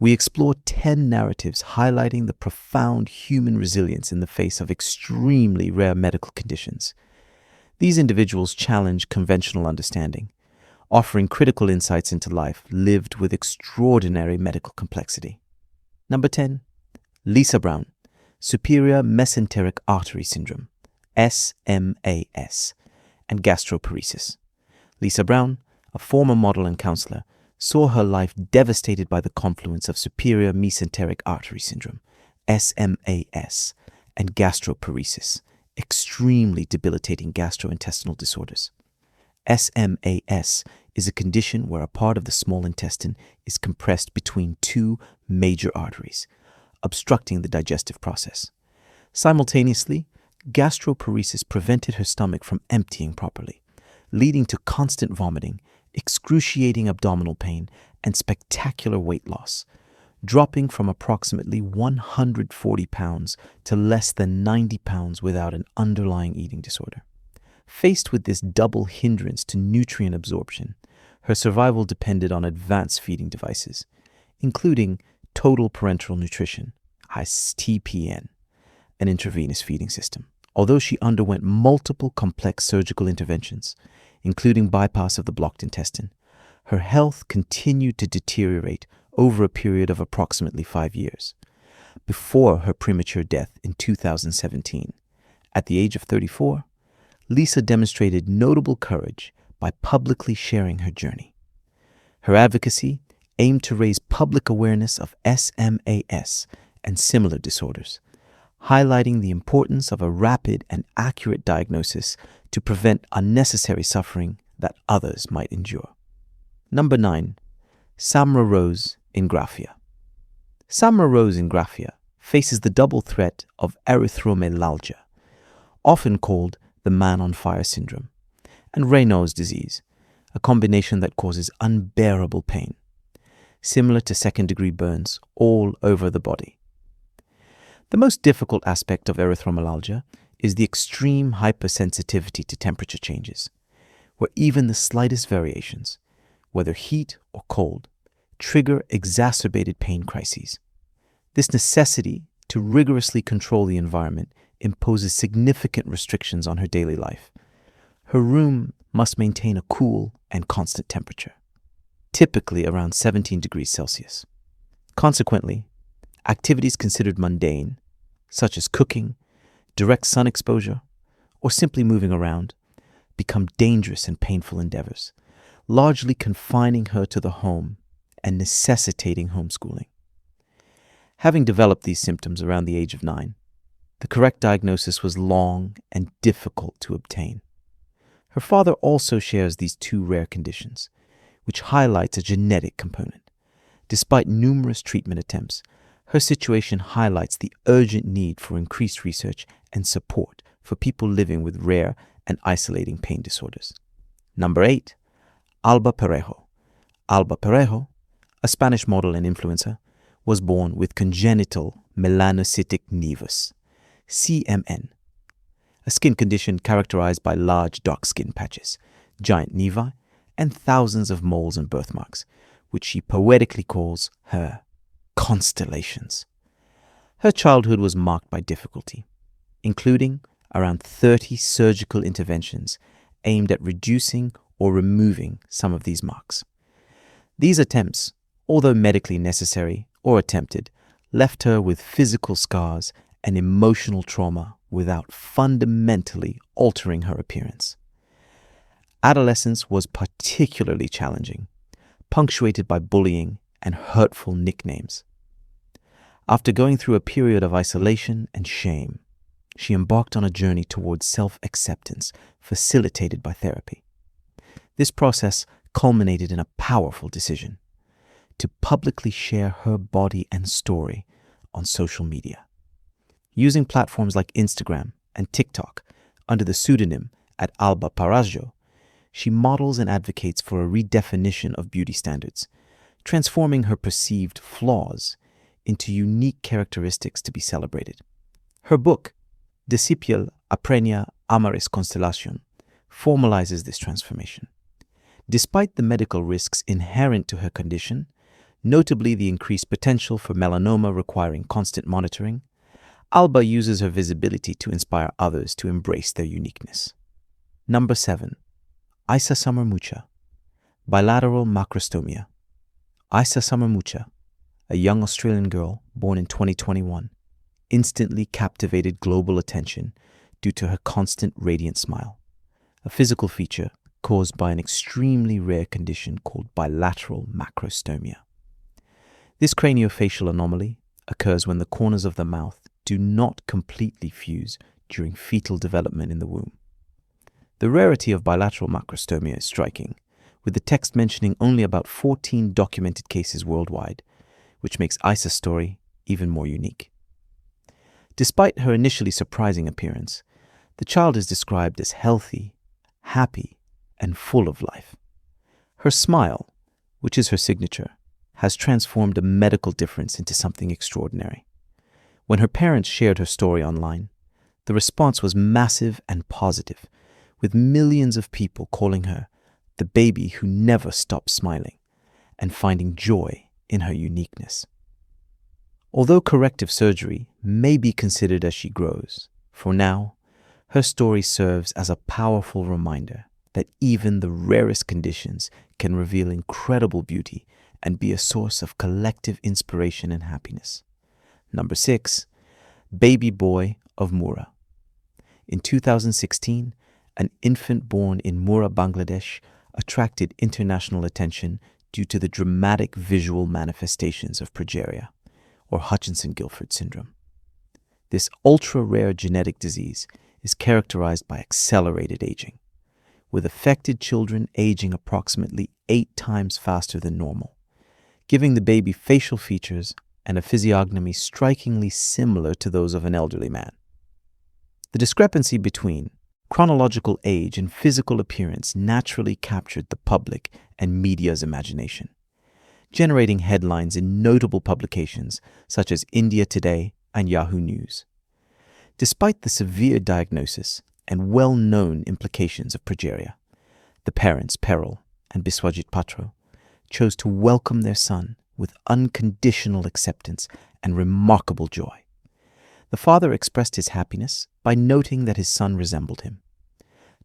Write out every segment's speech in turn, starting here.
we explore 10 narratives highlighting the profound human resilience in the face of extremely rare medical conditions. These individuals challenge conventional understanding, offering critical insights into life lived with extraordinary medical complexity. Number 10. Lisa Brown, Superior Mesenteric Artery Syndrome, SMAS, and gastroparesis. Lisa Brown, a former model and counselor, saw her life devastated by the confluence of superior mesenteric artery syndrome, SMAS, and gastroparesis, extremely debilitating gastrointestinal disorders. SMAS is a condition where a part of the small intestine is compressed between two major arteries, obstructing the digestive process. Simultaneously, gastroparesis prevented her stomach from emptying properly, leading to constant vomiting, excruciating abdominal pain, and spectacular weight loss, dropping from approximately 140 pounds to less than 90 pounds without an underlying eating disorder. Faced with this double hindrance to nutrient absorption, her survival depended on advanced feeding devices, including total parenteral nutrition, TPN, an intravenous feeding system. Although she underwent multiple complex surgical interventions, including bypass of the blocked intestine, her health continued to deteriorate over a period of approximately 5 years, before her premature death in 2017. At the age of 34, Lisa demonstrated notable courage by publicly sharing her journey. Her advocacy aimed to raise public awareness of SMAS and similar disorders, highlighting the importance of a rapid and accurate diagnosis to prevent unnecessary suffering that others might endure. Number 9. Samra Rose Ingraffia. Samra Rose Ingraffia faces the double threat of erythromelalgia, often called the man-on-fire syndrome, and Raynaud's disease, a combination that causes unbearable pain, similar to second-degree burns all over the body. The most difficult aspect of erythromelalgia is the extreme hypersensitivity to temperature changes, where even the slightest variations, whether heat or cold, trigger exacerbated pain crises. This necessity to rigorously control the environment imposes significant restrictions on her daily life. Her room must maintain a cool and constant temperature, typically around 17 degrees Celsius. Consequently, activities considered mundane, such as cooking, direct sun exposure, or simply moving around, become dangerous and painful endeavors, largely confining her to the home and necessitating homeschooling. Having developed these symptoms around the age of 9, the correct diagnosis was long and difficult to obtain. Her father also shares these two rare conditions, which highlights a genetic component. Despite numerous treatment attempts, her situation highlights the urgent need for increased research and support for people living with rare and isolating pain disorders. Number 8. Alba Parejo. Alba Parejo, a Spanish model and influencer, was born with congenital melanocytic nevus, CMN, a skin condition characterized by large dark skin patches, giant nevi, and thousands of moles and birthmarks, which she poetically calls her constellations. Her childhood was marked by difficulty, including around 30 surgical interventions aimed at reducing or removing some of these marks. These attempts, although medically necessary or attempted, left her with physical scars and emotional trauma without fundamentally altering her appearance. Adolescence was particularly challenging, punctuated by bullying and hurtful nicknames. After going through a period of isolation and shame, she embarked on a journey towards self-acceptance facilitated by therapy. This process culminated in a powerful decision to publicly share her body and story on social media. Using platforms like Instagram and TikTok under the pseudonym at Alba Parejo, she models and advocates for a redefinition of beauty standards, transforming her perceived flaws into unique characteristics to be celebrated. Her book, Disciple Aprenia Amaris Constellation, formalizes this transformation. Despite the medical risks inherent to her condition, notably the increased potential for melanoma requiring constant monitoring, Alba uses her visibility to inspire others to embrace their uniqueness. Number 7. Isa Summermucha, bilateral macrostomia. Isa Summermucha, a young Australian girl born in 2021, instantly captivated global attention due to her constant radiant smile, a physical feature caused by an extremely rare condition called bilateral macrostomia. This craniofacial anomaly occurs when the corners of the mouth do not completely fuse during fetal development in the womb. The rarity of bilateral macrostomia is striking, with the text mentioning only about 14 documented cases worldwide, which makes Isa's story even more unique. Despite her initially surprising appearance, the child is described as healthy, happy, and full of life. Her smile, which is her signature, has transformed a medical difference into something extraordinary. When her parents shared her story online, the response was massive and positive, with millions of people calling her the baby who never stopped smiling and finding joy in her uniqueness. Although corrective surgery may be considered as she grows, for now, her story serves as a powerful reminder that even the rarest conditions can reveal incredible beauty and be a source of collective inspiration and happiness. Number 6. Baby boy of Mura. In 2016, an infant born in Mura, Bangladesh, attracted international attention due to the dramatic visual manifestations of progeria, or Hutchinson-Gilford syndrome. This ultra-rare genetic disease is characterized by accelerated aging, with affected children aging approximately 8 times faster than normal, giving the baby facial features and a physiognomy strikingly similar to those of an elderly man. The discrepancy between chronological age and physical appearance naturally captured the public and media's imagination, generating headlines in notable publications such as India Today and Yahoo News. Despite the severe diagnosis and well-known implications of progeria, the parents, Peril and Biswajit Patro, chose to welcome their son with unconditional acceptance and remarkable joy. The father expressed his happiness by noting that his son resembled him.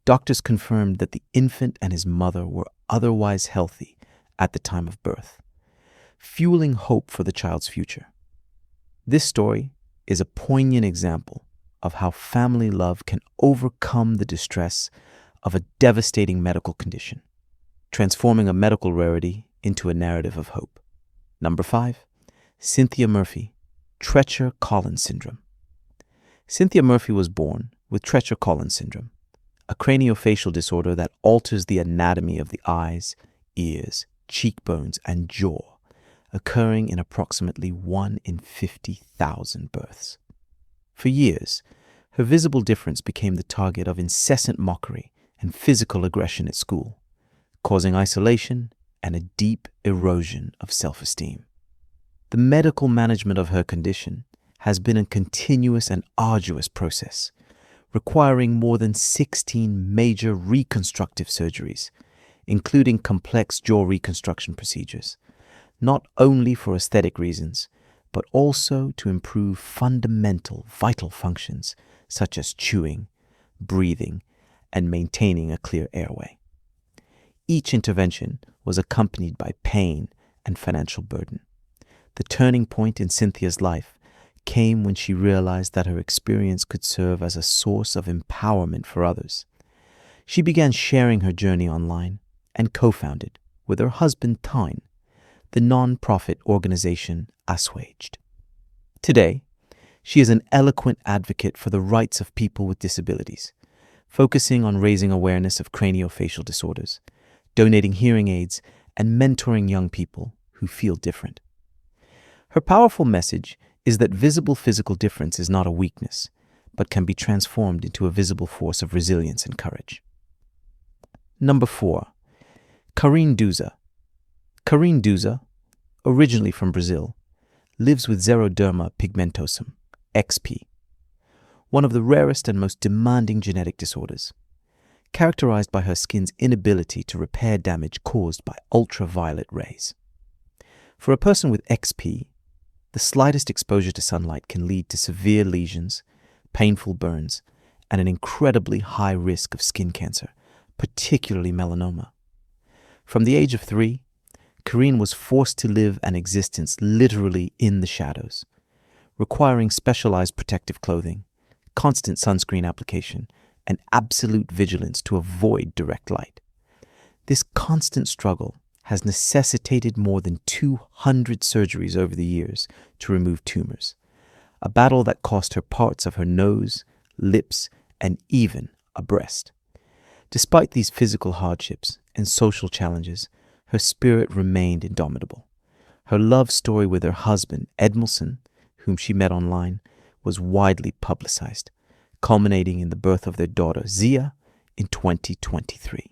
Doctors confirmed that the infant and his mother were otherwise healthy at the time of birth, fueling hope for the child's future. This story is a poignant example of how family love can overcome the distress of a devastating medical condition, transforming a medical rarity into a narrative of hope. Number 5. Cynthia Murphy, Treacher-Collins syndrome. Cynthia Murphy was born with Treacher-Collins syndrome, a craniofacial disorder that alters the anatomy of the eyes, ears, cheekbones, and jaw, occurring in approximately 1 in 50,000 births. For years, her visible difference became the target of incessant mockery and physical aggression at school, causing isolation and a deep erosion of self-esteem. The medical management of her condition has been a continuous and arduous process, requiring more than 16 major reconstructive surgeries, including complex jaw reconstruction procedures, not only for aesthetic reasons, but also to improve fundamental vital functions such as chewing, breathing, and maintaining a clear airway. Each intervention was accompanied by pain and financial burden. The turning point in Cynthia's life came when she realized that her experience could serve as a source of empowerment for others. She began sharing her journey online and co-founded, with her husband Tyne, the non-profit organization Assuaged. Today, she is an eloquent advocate for the rights of people with disabilities, focusing on raising awareness of craniofacial disorders, donating hearing aids, and mentoring young people who feel different. Her powerful message is that visible physical difference is not a weakness, but can be transformed into a visible force of resilience and courage. Number 4. Karine Duza. Karine Duza, originally from Brazil, lives with xeroderma pigmentosum, XP, one of the rarest and most demanding genetic disorders, characterized by her skin's inability to repair damage caused by ultraviolet rays. For a person with XP, the slightest exposure to sunlight can lead to severe lesions, painful burns, and an incredibly high risk of skin cancer, particularly melanoma. From the age of 3, Karine was forced to live an existence literally in the shadows, requiring specialized protective clothing, constant sunscreen application, and absolute vigilance to avoid direct light. This constant struggle has necessitated more than 200 surgeries over the years to remove tumors, a battle that cost her parts of her nose, lips, and even a breast. Despite these physical hardships and social challenges, her spirit remained indomitable. Her love story with her husband, Edmilson, whom she met online, was widely publicized, culminating in the birth of their daughter, Zia, in 2023.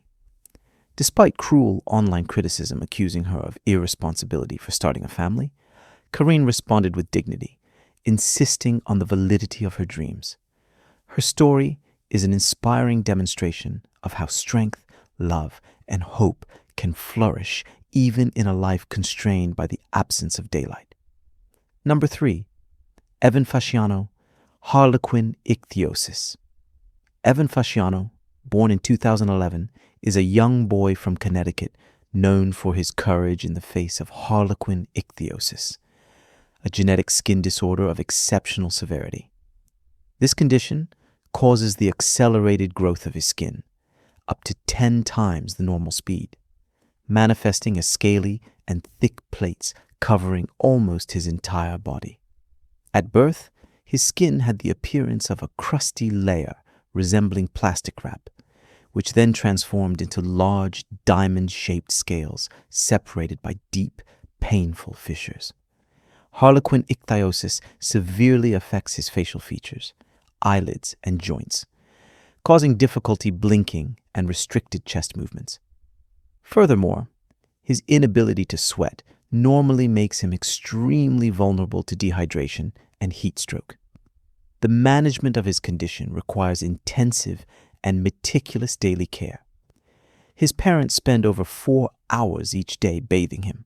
Despite cruel online criticism accusing her of irresponsibility for starting a family, Karine responded with dignity, insisting on the validity of her dreams. Her story is an inspiring demonstration of how strength, love, and hope can flourish even in a life constrained by the absence of daylight. Number 3. Evan Fasciano, Harlequin ichthyosis. Evan Fasciano, born in 2011, is a young boy from Connecticut known for his courage in the face of Harlequin ichthyosis, a genetic skin disorder of exceptional severity. This condition causes the accelerated growth of his skin, up to 10 times the normal speed, manifesting as scaly and thick plates covering almost his entire body. At birth, his skin had the appearance of a crusty layer resembling plastic wrap, which then transformed into large diamond-shaped scales separated by deep, painful fissures. Harlequin ichthyosis severely affects his facial features, eyelids, and joints, causing difficulty blinking and restricted chest movements. Furthermore, his inability to sweat normally makes him extremely vulnerable to dehydration and heat stroke. The management of his condition requires intensive and meticulous daily care. His parents spend over 4 hours each day bathing him,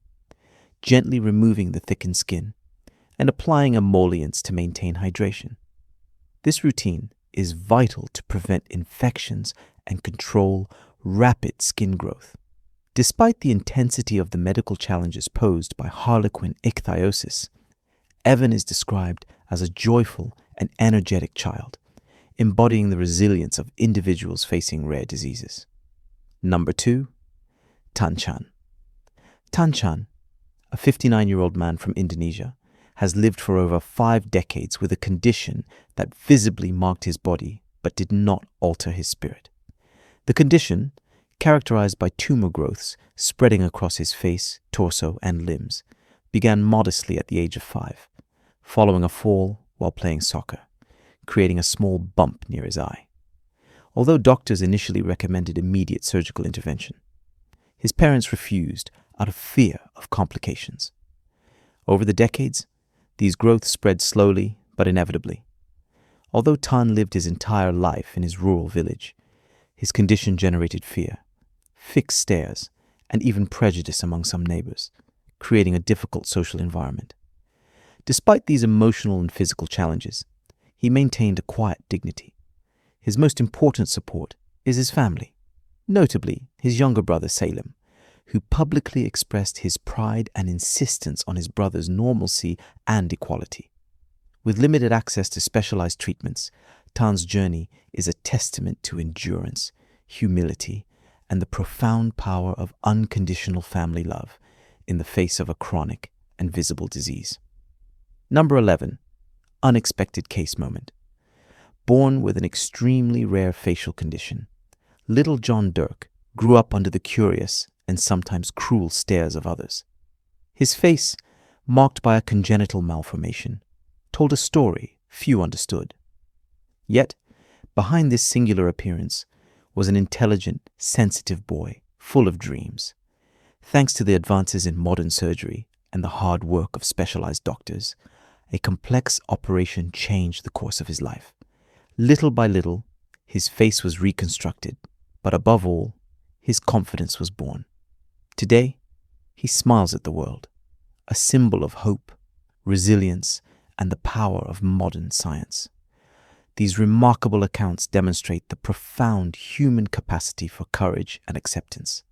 gently removing the thickened skin, and applying emollients to maintain hydration. This routine is vital to prevent infections and control rapid skin growth. Despite the intensity of the medical challenges posed by Harlequin ichthyosis, Evan is described as a joyful and energetic child, embodying the resilience of individuals facing rare diseases. Number 2, Tanchan. Tanchan, a 59-year-old man from Indonesia, has lived for over 5 decades with a condition that visibly marked his body but did not alter his spirit. The condition, characterized by tumor growths spreading across his face, torso, and limbs, began modestly at the age of 5, following a fall while playing soccer, creating a small bump near his eye. Although doctors initially recommended immediate surgical intervention, his parents refused out of fear of complications. Over the decades, these growths spread slowly but inevitably. Although Tan lived his entire life in his rural village, his condition generated fear, fixed stares, and even prejudice among some neighbors, creating a difficult social environment. Despite these emotional and physical challenges, he maintained a quiet dignity. His most important support is his family, notably his younger brother Salem, who publicly expressed his pride and insistence on his brother's normalcy and equality. With limited access to specialized treatments, Tan's journey is a testament to endurance, humility, and the profound power of unconditional family love in the face of a chronic and visible disease. Number 11, unexpected case moment. Born with an extremely rare facial condition, little John Dirk grew up under the curious and sometimes cruel stares of others. His face, marked by a congenital malformation, told a story few understood. Yet, behind this singular appearance was an intelligent, sensitive boy full of dreams. Thanks to the advances in modern surgery and the hard work of specialized doctors, a complex operation changed the course of his life. Little by little, his face was reconstructed, but above all, his confidence was born. Today, he smiles at the world, a symbol of hope, resilience, and the power of modern science. These remarkable accounts demonstrate the profound human capacity for courage and acceptance.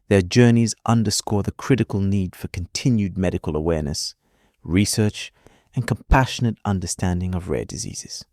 Their journeys underscore the critical need for continued medical awareness, research, and compassionate understanding of rare diseases.